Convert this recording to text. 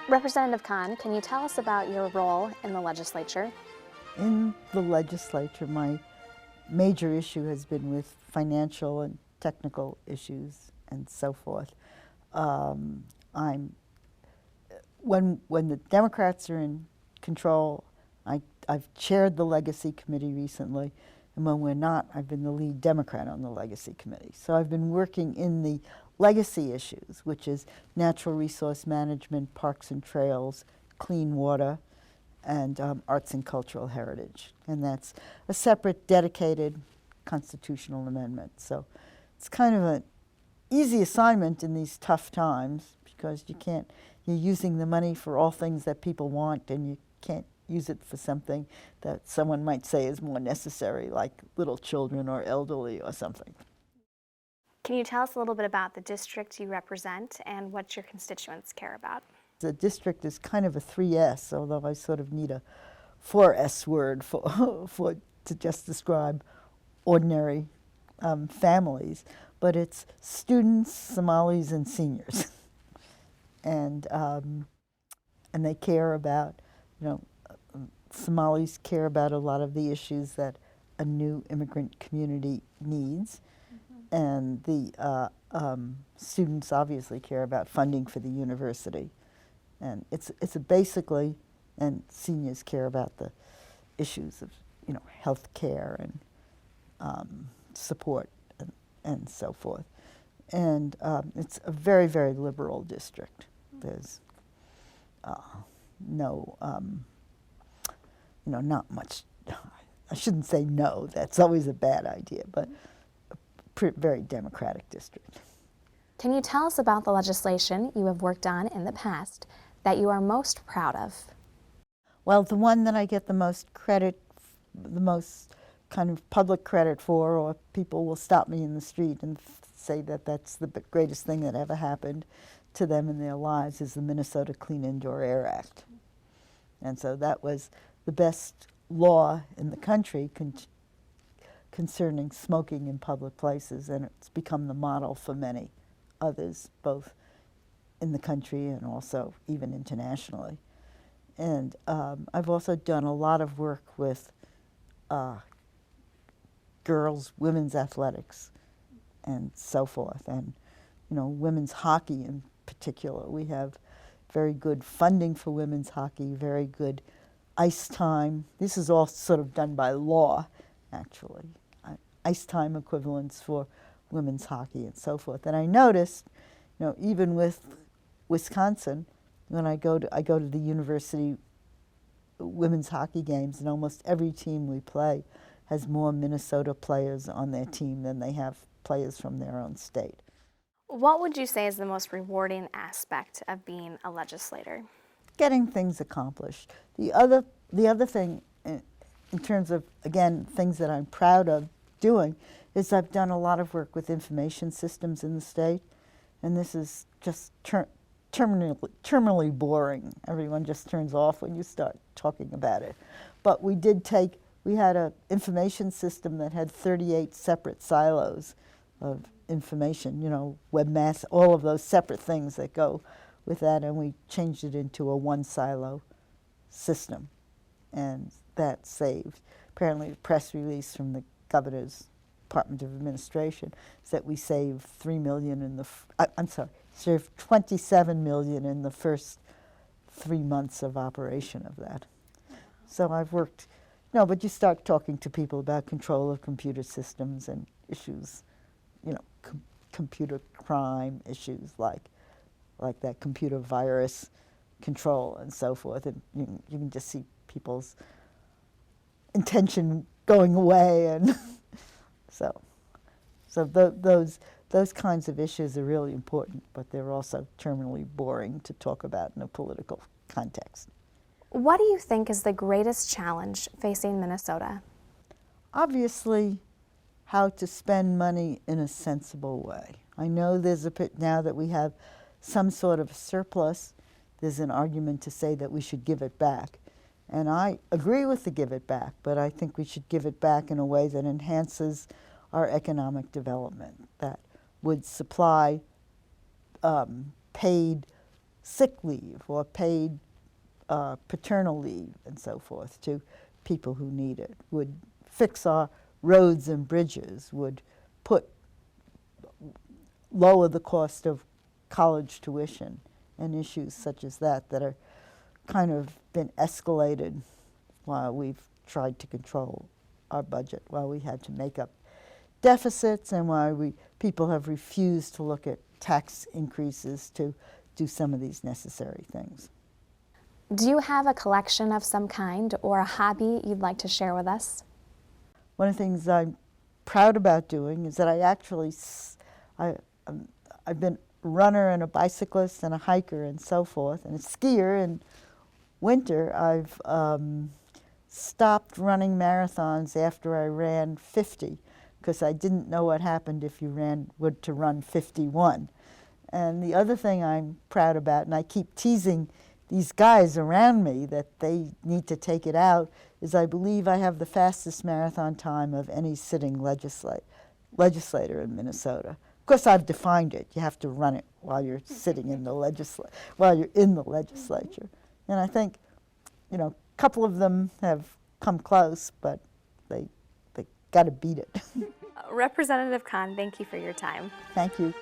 Representative Kahn, can you tell us about your role in the legislature? In the legislature, my major issue has been with financial and technical issues and so forth. When the Democrats are in control, I've chaired the Legacy Committee recently, and when we're not, I've been the lead Democrat on the Legacy Committee. So I've been working in the legacy issues, which is natural resource management, parks and trails, clean water, and arts and cultural heritage. And that's a separate, dedicated constitutional amendment. So it's kind of an easy assignment in these tough times because you're using the money for all things that people want, and you can't use it for something that someone might say is more necessary, like little children or elderly or something. Can you tell us a little bit about the district you represent and what your constituents care about? The district is kind of a 3S, although I sort of need a 4S word to just describe ordinary families. But it's students, Somalis, and seniors. And they care about, Somalis care about a lot of the issues that a new immigrant community needs. And the students obviously care about funding for the university. And it's basically, and seniors care about the issues of, health care and support and so forth. And it's a very, very liberal district. There's not much, I shouldn't say no, that's always a bad idea, but a very democratic district. Can you tell us about the legislation you have worked on in the past that you are most proud of? Well, the one that I get the most credit, the most kind of public credit for, or people will stop me in the street and say that that's the greatest thing that ever happened to them in their lives, is the Minnesota Clean Indoor Air Act. And so that was the best law in the country concerning smoking in public places, and it's become the model for many others, both in the country and also even internationally. And I've also done a lot of work with women's athletics and so forth, and women's hockey in particular. We have very good funding for women's hockey, very good ice time. This is all sort of done by law, actually. Ice time equivalents for women's hockey and so forth. And I noticed, even with Wisconsin, when I go to the university women's hockey games, and almost every team we play has more Minnesota players on their team than they have players from their own state. What would you say is the most rewarding aspect of being a legislator? Getting things accomplished. The other thing, in terms of, again, things that I'm proud of doing, is I've done a lot of work with information systems in the state, and this is just terminally boring. Everyone just turns off when you start talking about it. But we had an information system that had 38 separate silos of information, webmaster, all of those separate things that go with that, and we changed it into a one-silo system, and that saved. Apparently, a press release from the governor's Department of Administration is that we saved $3 million saved $27 million in the first 3 months of operation of that. So I've worked, but you start talking to people about control of computer systems and issues, computer crime issues like that computer virus control and so forth, and you can just see people's intention going away, and so those kinds of issues are really important, but they're also terminally boring to talk about in a political context. What do you think is the greatest challenge facing Minnesota? Obviously, how to spend money in a sensible way. I know there's now that we have some sort of surplus, there's an argument to say that we should give it back. And I agree with the give it back, but I think we should give it back in a way that enhances our economic development, that would supply paid sick leave or paid paternal leave and so forth to people who need it, would fix our roads and bridges, would lower the cost of college tuition and issues such as that that are kind of been escalated while we've tried to control our budget, while we had to make up deficits, and why people have refused to look at tax increases to do some of these necessary things. Do you have a collection of some kind or a hobby you'd like to share with us? One of the things I'm proud about doing is that I've been a runner and a bicyclist and a hiker and so forth, and a skier. In winter, I've stopped running marathons after I ran 50, because I didn't know what happened if you were to run 51. And the other thing I'm proud about, and I keep teasing these guys around me that they need to take it out, is I believe I have the fastest marathon time of any sitting legislator in Minnesota. Of course, I've defined it. You have to run it while you're sitting in the legislature. And I think, a couple of them have come close, but they got to beat it. Representative Kahn, thank you for your time. Thank you.